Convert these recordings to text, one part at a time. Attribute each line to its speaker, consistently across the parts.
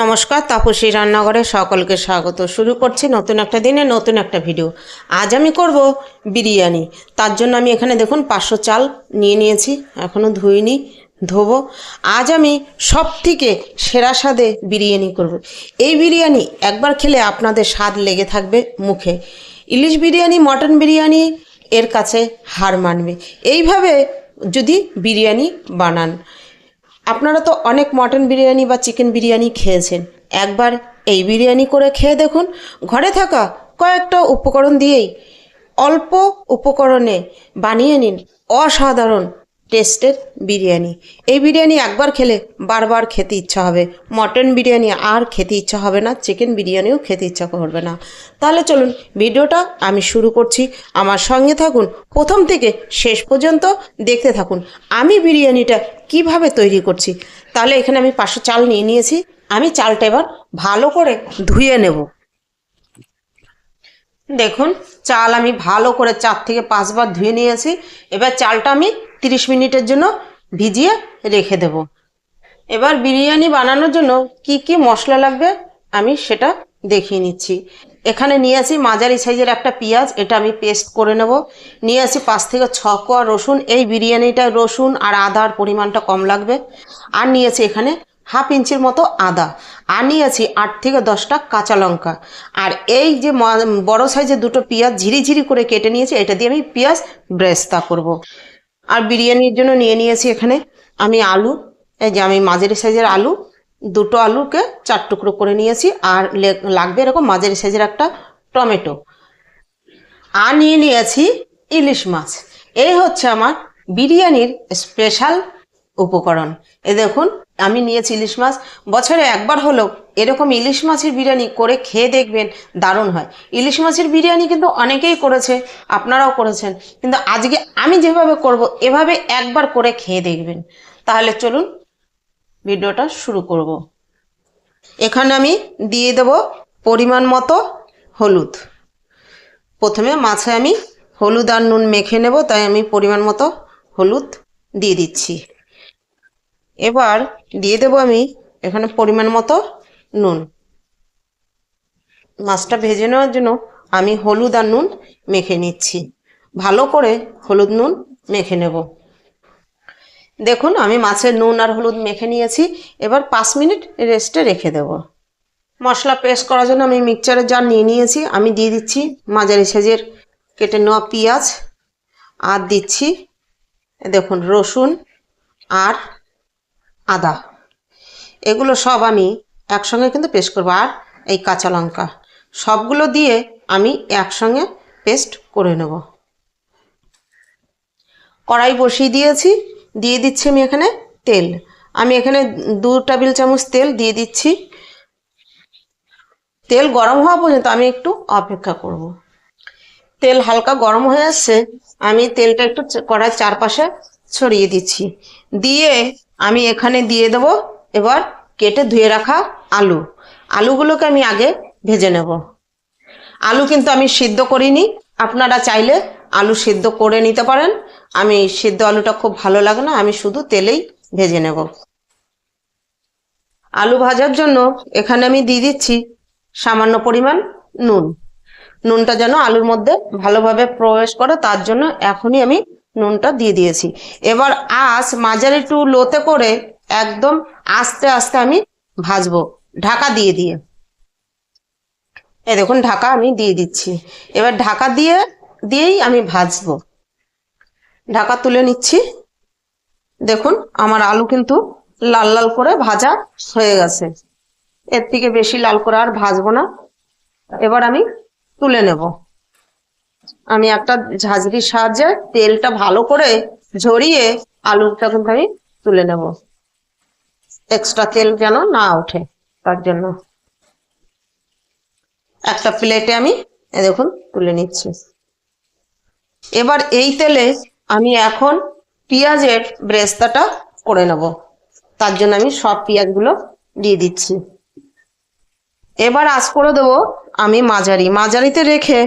Speaker 1: নমস্কার, তাপসী রান্নাঘরে সকলকে স্বাগত। শুরু করছি নতুন একটা দিনে নতুন একটা ভিডিও। আজ আমি করব বিরিয়ানি। তার জন্য আমি এখানে দেখুন 500 চাল নিয়ে নিয়েছি, এখনও ধুইনি, ধোবো। আজ আমি সব থেকে সেরা স্বাদে বিরিয়ানি করব। এই বিরিয়ানি একবার খেলে আপনাদের স্বাদ লেগে থাকবে মুখে। ইলিশ বিরিয়ানি, মটন বিরিয়ানি এর কাছে হার মানবে। এইভাবে যদি বিরিয়ানি বানান, আপনারা তো অনেক মটন বিরিয়ানি বা চিকেন বিরিয়ানি খেয়েছেন, একবার এই বিরিয়ানি করে খেয়ে দেখুন। ঘরে থাকা কয়েকটা উপকরণ দিয়েই অল্প উপকরণে বানিয়ে নিন অসাধারণ টেস্টের বিরিয়ানি। এই বিরিয়ানি একবার খেলে বারবার খেতে ইচ্ছা হবে। মটন বিরিয়ানি আর খেতে ইচ্ছা হবে না, চিকেন বিরিয়ানিও খেতে ইচ্ছা করবে না। তাহলে চলুন ভিডিওটা আমি শুরু করছি। আমার সঙ্গে থাকুন, প্রথম থেকে শেষ পর্যন্ত দেখতে থাকুন আমি বিরিয়ানিটা কিভাবে তৈরি করছি। তাহলে এখানে আমি 500 চাল নিয়ে নিয়েছি। আমি চালটা এবার ভালো করে ধুয়ে নেব। দেখুন, চাল আমি ভালো করে 4 থেকে 5 বার ধুয়ে নিয়েছি। এবার চালটা আমি 30 মিনিটের জন্য ভিজিয়ে রেখে দেব। এবার বিরিয়ানি বানানোর জন্য কি কি মশলা লাগবে আমি সেটা দেখিয়ে নিচ্ছি। এখানে নিয়েছি মাঝারি সাইজের একটা পেঁয়াজ, এটা আমি পেস্ট করে নেব। নিয়েছি 5 থেকে 6 কোয়া রসুন, এই বিরিয়ানিটা রসুন আর আদার পরিমাণটা কম লাগবে। আর নিয়েছি এখানে হাফ ইঞ্চির মতো আদা। আর নিয়েছি 8 থেকে 10টা কাঁচা লঙ্কা। আর এই যে বড় সাইজের দুটো পেঁয়াজ ঝিরিঝিরি করে কেটে নিয়েছি, এটা দিয়ে আমি পেঁয়াজ ব্রেস্তা করব। আর বিরিয়ানির জন্য নিয়ে নিয়েছি এখানে আমি আলু। এই যে আমি মাঝারি সাইজের আলু, দুটো আলুকে 4 টুকরো করে নিয়েছি। আর লাগবে এরকম মাঝারি সাইজের একটা টমেটো। আর নিয়ে নিয়েছি ইলিশ মাছ। এই হচ্ছে আমার বিরিয়ানির স্পেশাল উপকরণ। এ দেখুন, আমি নিয়েছি ইলিশ মাছ। বছরে একবার হলেও এরকম ইলিশ মাছের বিরিয়ানি করে খেয়ে দেখবেন, দারুণ হয়। ইলিশ মাছের বিরিয়ানি কিন্তু অনেকেই করেছে, আপনারাও করেছেন, কিন্তু আজকে আমি যেভাবে করব এভাবে একবার করে খেয়ে দেখবেন। তাহলে চলুন ভিডিওটা শুরু করব। এখানে আমি দিয়ে দেব পরিমাণ মতো হলুদ। প্রথমে মাছে আমি হলুদ আর নুন মেখে নেব, তাই আমি পরিমাণ মতো হলুদ দিয়ে দিচ্ছি। এবার দিয়ে দেব আমি এখানে পরিমাণ মতো নুন। মাছটা ভেজে নেওয়ার জন্য আমি হলুদ আর নুন মেখে নিচ্ছি। ভালো করে হলুদ নুন মেখে নেব। দেখুন, আমি মাছের নুন আর হলুদ মেখে নিয়েছি। এবার 5 মিনিট রেস্টে রেখে দেব। মশলা পেস্ট করার জন্য আমি মিক্সচারের জার নিয়ে নিয়েছি। আমি দিয়ে দিচ্ছি মাঝারি সাইজের কেটে নেওয়া পেঁয়াজ, আর দিচ্ছি দেখুন রসুন আর আদা। এগুলো সব আমি একসঙ্গে কিন্তু পেস্ট করবো। আর এই কাঁচা লঙ্কা সবগুলো দিয়ে আমি একসঙ্গে পেস্ট করে নেব। কড়াই বসিয়ে দিয়েছি, দিয়ে দিচ্ছি আমি এখানে তেল। আমি এখানে 2 টেবিল চামচ তেল দিয়ে দিচ্ছি। তেল গরম হওয়া পর্যন্ত আমি একটু অপেক্ষা করব। তেল হালকা গরম হয়ে আসছে, আমি তেলটা একটু কড়াইয়ের চারপাশে ছড়িয়ে দিচ্ছি। দিয়ে আমি এখানে দিয়ে দেব এবার কেটে ধুয়ে রাখা আলু। আলুগুলোকে আমি আগে ভেজে নেব। আলু কিন্তু আমি সিদ্ধ করিনি, আপনারা চাইলে আলু সিদ্ধ করে নিতে পারেন। আমি সিদ্ধ আলুটা খুব ভালো লাগে না, আমি শুধু তেলেই ভেজে নেব। আলু ভাজার জন্য এখানে আমি দিয়ে দিচ্ছি সামান্য পরিমাণ নুন। নুনটা যেন আলুর মধ্যে ভালোভাবে প্রবেশ করে, তার জন্য এখনই আমি নুনটা দিয়ে দিয়েছি। এবার আঁচ মাঝারি টু লোতে করে একদম আস্তে আস্তে আমি ভাজবো, ঢাকা দিয়ে দিয়ে। এই দেখুন, ঢাকা আমি দিয়ে দিচ্ছি। এবার ঢাকা দিয়েই আমি ভাজবো। ঢাকা তুলে নিচ্ছি। দেখুন, আমার আলু কিন্তু লাল লাল করে ভাজা হয়ে গেছে। এর থেকে বেশি লাল করে আর ভাজবো না। এবার আমি তুলে নেব। আমি একটা ঝাঁঝরির সাহায্যে তেলটা ভালো করে ঝরিয়ে আলুটা কিন্তু আমি তুলে নেব। এক্সট্রা তেল যেন না ওঠে, তার জন্য একটা প্লেটে আমি দেখুন তুলে নিচ্ছি। এবার এই তেলে আমি এখন পেঁয়াজের ব্রেস্তাটা করে নেব। তার জন্য আমি সব পেঁয়াজগুলো দিয়ে দিচ্ছি। এবার আঁচ করে দেবো আমি মাঝারিতে রেখে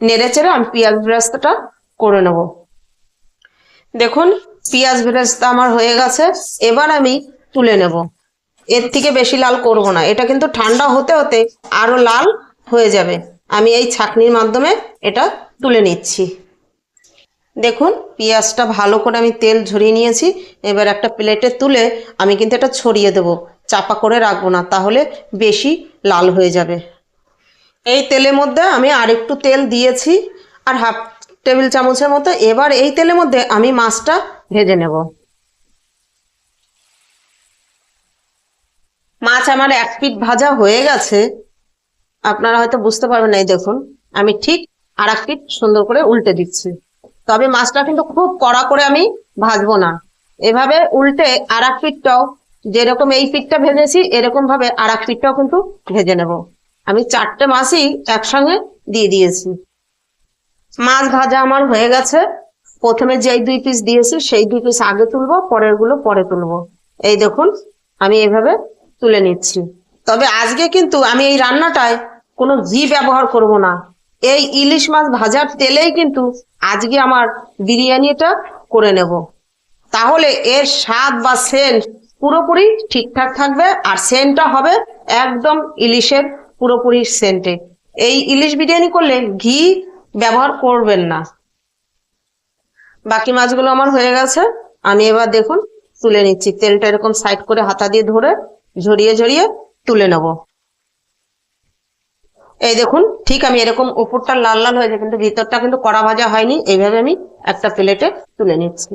Speaker 1: নেড়ে চেড়ে আমি পেঁয়াজ ব্রেস্তাটা করে নেব। দেখুন, পেঁয়াজ ব্রেস্তা আমার হয়ে গেছে। এবার আমি তুলে নেব। এর থেকে বেশি লাল করব না, এটা কিন্তু ঠান্ডা হতে হতে আরো লাল হয়ে যাবে। আমি এই ছাঁকনির মাধ্যমে এটা তুলে নিচ্ছি। দেখুন পেঁয়াজটা ভালো করে আমি তেল ঝরিয়ে নিয়েছি। এবার একটা প্লেটে তুলে আমি কিন্তু এটা ছড়িয়ে দেব, চাপা করে রাখবো না, তাহলে বেশি লাল হয়ে যাবে। এই তেলের মধ্যে আমি আরেকটু তেল দিয়েছি, আর হাফ টেবিল চামচের মতো। এবার এই তেলের মধ্যে আমি মাছটা ভেজে নেব। মাছ আমার এক পিঠ ভাজা হয়ে গেছে, আপনারা হয়তো বুঝতে পারবেন না। এই দেখুন আমি ঠিক আর এক পিঠ সুন্দর করে উল্টে দিচ্ছি। তবে মাছটা কিন্তু খুব কড়া করে আমি ভাজবো না, এভাবে উল্টে আর এক পিঠটাও, যেরকম এই পিঠটা ভেজেছি এরকম ভাবে আর এক পিঠটাও কিন্তু ভেজে নেব। আমি 4টে মাছই একসঙ্গে দিয়ে দিয়েছি। মাছ ভাজা আমার হয়ে গেছে। প্রথমে যেই 2 পিস দিয়েছি সেই 2 পিস আগে তুলবো, পরের গুলো পরে তুলবো। এই দেখুন আমি এইভাবে তুলে নিচ্ছি। তবে আজকে কিন্তু আমি এই রান্নাটায় কোনো ঘি ব্যবহার করব না। এই ইলিশ মাছ ভাজার তেলেই কিন্তু আজকে আমার বিরিয়ানিটা করে নেব। তাহলে এর স্বাদ বা সেন্ট পুরোপুরি ঠিকঠাক থাকবে, আর সেন্টটা হবে একদম ইলিশের পুরোপুরি সেন্টে। এই ইলিশ বিরিয়ানি করলে ঘি ব্যবহার করবেন না। বাকি মাছগুলো আমার হয়ে গেছে, আমি এবার দেখুন তুলে নিচ্ছি। তেলটা এরকম সাইড করে হাতা দিয়ে ধরে ঝরিয়ে ঝরিয়ে তুলে নেব। এই দেখুন ঠিক আমি এরকম উপরটা লাল লাল হয়েছে, কিন্তু ভিতরটা কিন্তু কড়া ভাজা হয়নি। এইভাবে আমি একটা প্লেটে তুলে নিচ্ছি।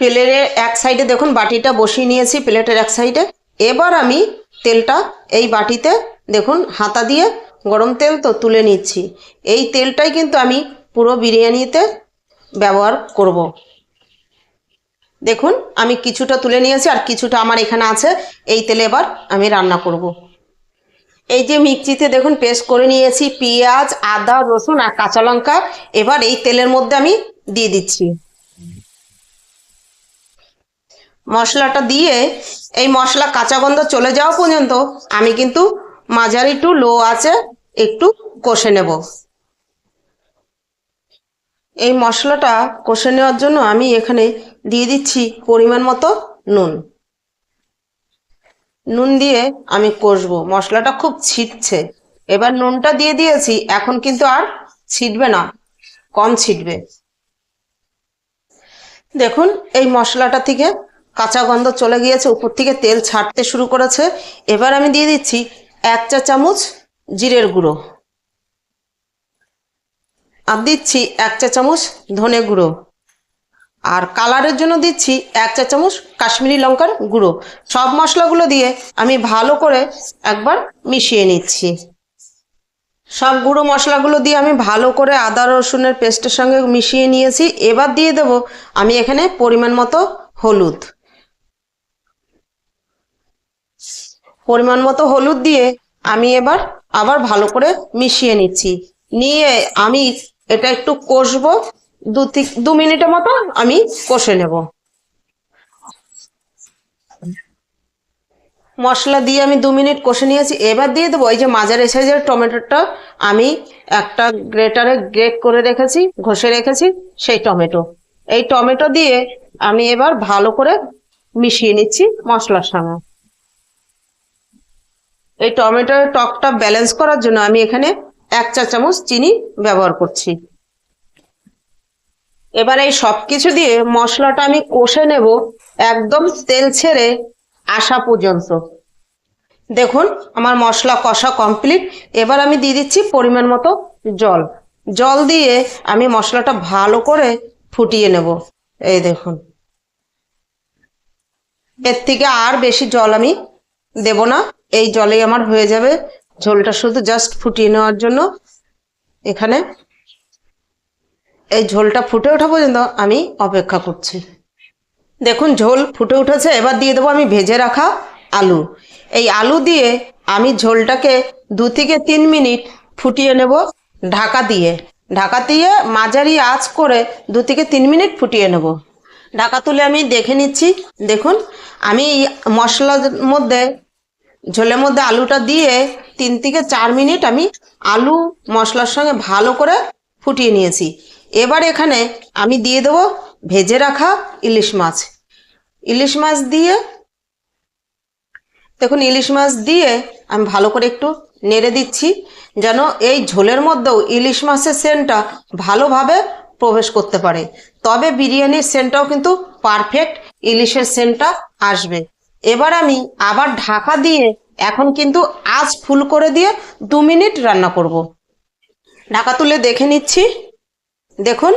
Speaker 1: প্লেটের এক সাইডে দেখুন বাটিটা বসিয়ে নিয়েছি প্লেটের এক সাইডে। এবার আমি তেলটা এই বাটিতে দেখুন হাতা দিয়ে, গরম তেল তো, তুলে নিচ্ছি। এই তেলটাই কিন্তু আমি পুরো বিরিয়ানিতে ব্যবহার করব। দেখুন আমি কিছুটা তুলে নিয়েছি, আর কিছুটা আমার এখানে আছে। এই তেলে এবার আমি রান্না করব। এই যে মিক্সিতে দেখুন পেস্ট করে নিয়েছি পেঁয়াজ, আদা, রসুন আর কাঁচা লঙ্কা। এবার এই তেলের মধ্যে আমি দিয়ে দিচ্ছি। মশলাটা দিয়ে এই মশলা কাঁচা গন্ধ চলে যাওয়া পর্যন্ত আমি কিন্তু মাঝারি টু লো আঁচে একটু কষে নেব। এই মশলাটা কষে নেওয়ার জন্য আমি এখানে দিয়ে দিচ্ছি পরিমাণ মতো নুন। নুন দিয়ে আমি কষবো। মশলাটা খুব ছিটছে। এবার নুনটা দিয়ে দিয়েছি, এখন কিন্তু আর ছিটবে না, কম ছিটবে। দেখুন এই মশলাটা থেকে কাঁচা গন্ধ চলে গিয়েছে, উপর থেকে তেল ছাড়তে শুরু করেছে। এবার আমি দিয়ে দিচ্ছি 1 চা চামচ জিরের গুঁড়ো, আর দিচ্ছি 1 চা চামচ ধনে গুঁড়ো, আর কালারের জন্য দিচ্ছি 1 চা চামচ কাশ্মীরি লঙ্কার গুঁড়ো। সব মশলাগুলো দিয়ে আমি ভালো করে একবার মিশিয়ে নিচ্ছি। সব গুঁড়ো মশলাগুলো দিয়ে আমি ভালো করে আদা রসুনের পেস্টের সঙ্গে মিশিয়ে নিয়েছি। এবার দিয়ে দেব আমি এখানে পরিমাণ মতো হলুদ। পরিমাণ মতো হলুদ দিয়ে আমি এবার আবার ভালো করে মিশিয়ে নিচ্ছি। নিয়ে আমি এটা একটু কষবো, 2 মিনিটের মতো আমি কষে নেব। মশলা দিয়ে আমি 2 মিনিট কষে নিয়েছি। এবার দিয়ে দেবো এই যে মাঝারি সাইজের টমেটোটা আমি একটা গ্রেটারে গ্রেট করে রেখেছি, ঘষে রেখেছি সেই টমেটো। এই টমেটো দিয়ে আমি এবার ভালো করে মিশিয়ে নিচ্ছি মশলার সঙ্গে। এই টমেটোর টকটা ব্যালেন্স করার জন্য আমি এখানে 1 চা চামচ চিনি ব্যবহার করছি। এবার এই সব কিছু দিয়ে মশলাটা আমি কষে নেব একদম তেল ছেড়ে আসা পর্যন্ত। দেখুন আমার মশলা কষা কমপ্লিট। এবার আমি দিয়ে দিচ্ছি পরিমাণ মতো জল। জল দিয়ে আমি মশলাটা ভালো করে ফুটিয়ে নেব। এই দেখুন এর থেকে আর বেশি জল আমি দেব না, এই জলেই আমার হয়ে যাবে। ঝোলটা শুধু জাস্ট ফুটিয়ে নেওয়ার জন্য। এখানে এই ঝোলটা ফুটে ওঠা পর্যন্ত আমি অপেক্ষা করছি। দেখুন ঝোল ফুটে উঠেছে। এবার দিয়ে দেবো আমি ভেজে রাখা আলু। এই আলু দিয়ে আমি ঝোলটাকে 2 থেকে 3 মিনিট ফুটিয়ে নেব ঢাকা দিয়ে। ঢাকা দিয়ে মাঝারি আঁচ করে 2 থেকে 3 মিনিট ফুটিয়ে নেব। ঢাকা তুলে আমি দেখে নিচ্ছি। দেখুন আমি মশলার মধ্যে, ঝোলের মধ্যে আলুটা দিয়ে 3 থেকে 4 মিনিট আমি আলু মশলার সঙ্গে ভালো করে ফুটিয়ে নিয়েছি। এবার এখানে আমি দিয়ে দেবো ভেজে রাখা ইলিশ মাছ। ইলিশ মাছ দিয়ে দেখুন ইলিশ মাছ দিয়ে আমি ভালো করে একটু নেড়ে দিচ্ছি, যেন এই ঝোলের মধ্যেও ইলিশ মাছের সেন্টটা ভালোভাবে প্রবেশ করতে পারে, তবে বিরিয়ানির সেন্টটাও কিন্তু পারফেক্ট ইলিশের সেন্টটা আসবে। এবার আমি আবার ঢাকা দিয়ে এখন কিন্তু আঁচ ফুল করে দিয়ে 2 মিনিট রান্না করব। ঢাকা তুলে দেখে নিচ্ছি, দেখুন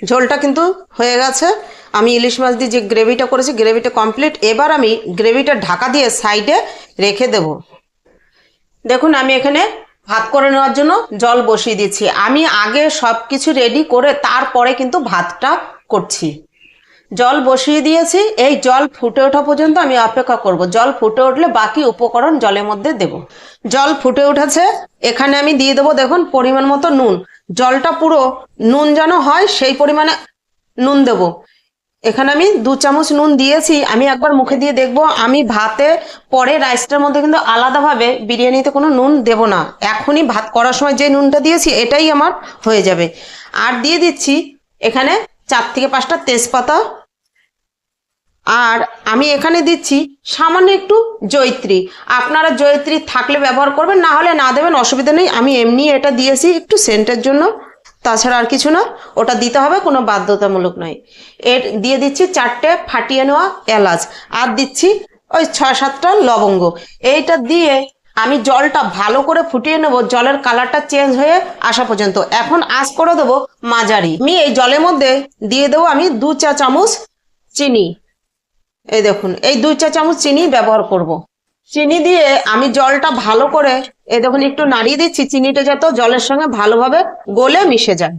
Speaker 1: ঝোলটা কিন্তু হয়ে গেছে। আমি ইলিশ মাছ দিয়ে যে গ্রেভিটা করেছি গ্রেভিটা কমপ্লিট। এবার আমি গ্রেভিটা ঢাকা দিয়ে সাইডে রেখে দেব। দেখুন আমি এখানে ভাত করে নেওয়ার জন্য জল বসিয়ে দিচ্ছি। আমি আগে সব কিছু রেডি করে তারপরে কিন্তু ভাতটা করছি। জল বসিয়ে দিয়েছি, এই জল ফুটে ওঠা পর্যন্ত আমি অপেক্ষা করব। জল ফুটে উঠলে বাকি উপকরণ জলের মধ্যে দেব। জল ফুটে উঠেছে, এখানে আমি দিয়ে দেবো দেখুন পরিমাণ মতো নুন। জলটা পুরো নুন যেন হয় সেই পরিমাণে নুন দেব। এখানে আমি 2 চামচ নুন দিয়েছি। আমি একবার মুখে দিয়ে দেখব। আমি ভাতে পরে রাইসটার মধ্যে কিন্তু আলাদাভাবে বিরিয়ানিতে কোনো নুন দেব না, এখনই ভাত করার সময় যে নুনটা দিয়েছি এটাই আমার হয়ে যাবে। আর দিয়ে দিচ্ছি এখানে 4 থেকে 5টা তেজপাতা, আর আমি এখানে দিচ্ছি সামান্য একটু জয়িত্রী। আপনারা জয়িত্রী থাকলে ব্যবহার করবেন, না হলে না দেবেন, অসুবিধা নেই। আমি এমনি এটা দিয়েছি একটু সেন্টের জন্য, তাছাড়া আর কিছু না। ওটা দিতে হবে, কোনো বাধ্যতামূলক নয়। এর দিয়ে দিচ্ছি 4টে ফাটিয়ে নেওয়া এলাচ, আর দিচ্ছি ওই 6-7টা লবঙ্গ। এইটা দিয়ে আমি জলটা ভালো করে ফুটিয়ে নেব, জলের কালারটা চেঞ্জ হয়ে আসা পর্যন্ত। এখন আঁচ করে দেবো মাঝারি। আমি এই জলের মধ্যে দিয়ে দেবো আমি 2 চা চামচ চিনি। এই দেখুন এই 2 চা চামচ চিনি ব্যবহার করব। চিনি দিয়ে আমি জলটা ভালো করে এই দেখুন একটু নাড়িয়ে দিচ্ছি, চিনিটা যাতে জলের সঙ্গে ভালোভাবে গলে মিশে যায়।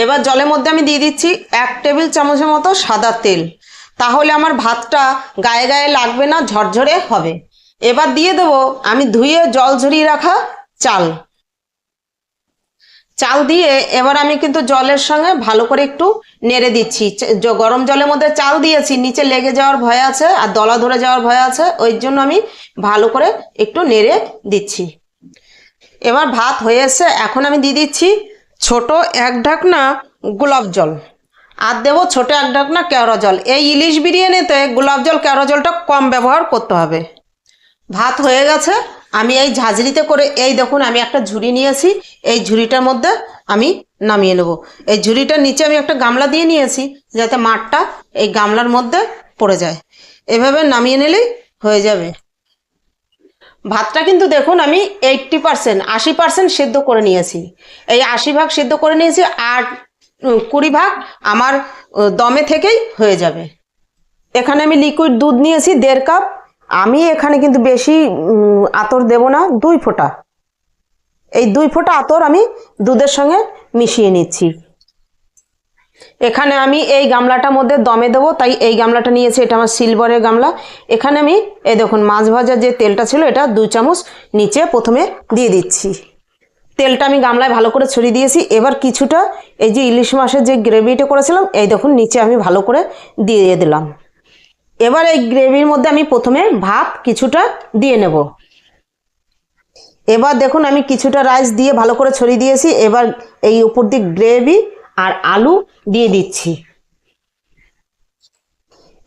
Speaker 1: এবার জলের মধ্যে আমি দিয়ে দিচ্ছি 1 টেবিল চামচের মতো সাদা তেল, তাহলে আমার ভাতটা গায়ে গায়ে লাগবে না, ঝরঝরে হবে। এবার দিয়ে দেবো আমি ধুয়ে জল ঝরিয়ে রাখা চাল। চাল দিয়ে এবার আমি কিন্তু জলের সঙ্গে ভালো করে একটু নেড়ে দিচ্ছি। গরম জলের মধ্যে চাল দিয়েছি, নিচে লেগে যাওয়ার ভয় আছে আর দলা ধরে যাওয়ার ভয় আছে, ওই জন্য আমি ভালো করে একটু নেড়ে দিচ্ছি। এবার ভাত হয়ে এসছে, এখন আমি দিয়ে দিচ্ছি ছোট 1 ঢাকনা গোলাপ জল, আর দেবো ছোট 1 ঢাকনা কেওড়া জল। এই ইলিশ বিরিয়ানিতে গোলাপ জল কেওড়া জলটা কম ব্যবহার করতে হবে। ভাত হয়ে গেছে, আমি এই ঝাঁঝরিতে করে এই দেখুন আমি একটা ঝুড়ি নিয়েছি, এই ঝুড়িটার মধ্যে আমি নামিয়ে নেব। এই ঝুড়িটার নিচে আমি একটা গামলা দিয়ে নিয়েছি, যাতে মাঠটা এই গামলার মধ্যে পড়ে যায়। এভাবে নামিয়ে নিলেই হয়ে যাবে। ভাতটা কিন্তু দেখুন আমি 80% সিদ্ধ করে নিয়েছি। এই 80 ভাগ সিদ্ধ করে নিয়েছি, আর 20 ভাগ আমার দমে থেকেই হয়ে যাবে। এখানে আমি লিকুইড দুধ নিয়েছি 1.5 কাপ। আমি এখানে কিন্তু বেশি আতর দেব না, 2 ফোঁটা। এই 2 ফোঁটা আতর আমি দুধের সঙ্গে মিশিয়ে নিচ্ছি। এখানে আমি এই গামলাটার মধ্যে দমে দেবো, তাই এই গামলাটা নিয়েছি, এটা আমার সিলভারের গামলা। এখানে আমি এই দেখুন মাছ ভাজার যে তেলটা ছিল এটা 2 চামচ নিচে প্রথমে দিয়ে দিচ্ছি। তেলটা আমি গামলায় ভালো করে ছড়িয়ে দিয়েছি। এবার কিছুটা এই যে ইলিশ মাছের যে গ্রেভিটা করেছিলাম এই দেখুন নিচে আমি ভালো করে দিয়ে দিলাম। এবার এই গ্রেভির মধ্যে আমি প্রথমে ভাত কিছুটা দিয়ে নেব। এবার দেখুন আমি কিছুটা রাইস দিয়ে ভালো করে ছড়িয়ে দিয়েছি। এবার এই উপর দিয়ে গ্রেভি আর আলু দিয়ে দিচ্ছি।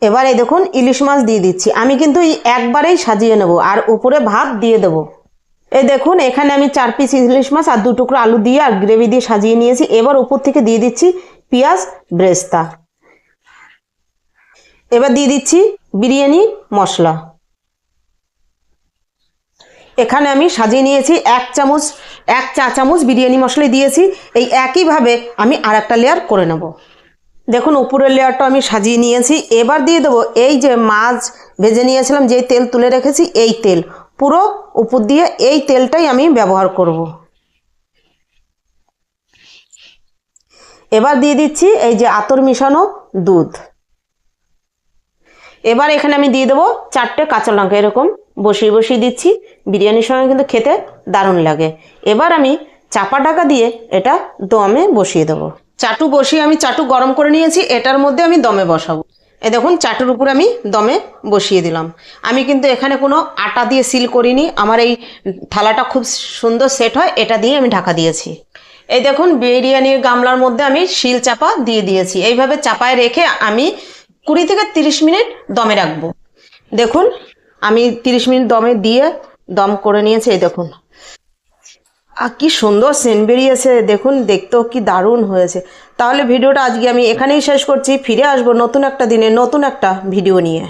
Speaker 1: এবার এই দেখুন ইলিশ মাছ দিয়ে দিচ্ছি। আমি কিন্তু একবারেই সাজিয়ে নেব, আর উপরে ভাত দিয়ে দেব। এই দেখুন এখানে আমি 4 পিস ইলিশ মাছ আর 2 টুকরো আলু দিয়ে আর গ্রেভি দিয়ে সাজিয়ে নিয়েছি। এবার উপর থেকে দিয়ে দিচ্ছি পেঁয়াজ ব্রেস্তা। এবার দিয়ে দিচ্ছি বিরিয়ানি মশলা। এখানে আমি সাজিয়ে নিয়েছি 1 চা চামচ বিরিয়ানি মশলা দিয়েছি। এই একইভাবে আমি আরেকটা লেয়ার করে নেব। দেখুন উপরের লেয়ারটা আমি সাজিয়ে নিয়েছি। এবার দিয়ে দেবো এই যে মাছ ভেজে নিয়েছিলাম, যেই তেল তুলে রেখেছি এই তেল পুরো উপর দিয়ে, এই তেলটাই আমি ব্যবহার করব। এবার দিয়ে দিচ্ছি এই যে আতর মিশানো দুধ। এবার এখানে আমি দিয়ে দেবো 4টে কাঁচা লঙ্কা, এরকম বসিয়ে বসিয়ে দিচ্ছি। বিরিয়ানির সঙ্গে কিন্তু খেতে দারুণ লাগে। এবার আমি চাপা ঢাকা দিয়ে এটা দমে বসিয়ে দেবো। চাটু বসিয়ে আমি চাটু গরম করে নিয়েছি, এটার মধ্যে আমি দমে বসাবো। এই দেখুন চাটুর উপর আমি দমে বসিয়ে দিলাম। আমি কিন্তু এখানে কোনো আটা দিয়ে সিল করিনি, আমার এই থালাটা খুব সুন্দর সেট হয়, এটা দিয়ে আমি ঢাকা দিয়েছি। এই দেখুন বিরিয়ানির গামলার মধ্যে আমি শিল চাপা দিয়ে দিয়েছি। এইভাবে চাপায় রেখে আমি 20 থেকে 30 মিনিট দমে রাখবো। দেখুন আমি 30 মিনিট দমে দিয়ে দম করে নিয়েছি। এই দেখুন আর কি সুন্দর সেন্ট বেরিয়েছে, দেখুন দেখতেও কি দারুণ হয়েছে। তাহলে ভিডিওটা আজকে আমি এখানেই শেষ করছি। ফিরে আসবো নতুন একটা দিনে নতুন একটা ভিডিও নিয়ে।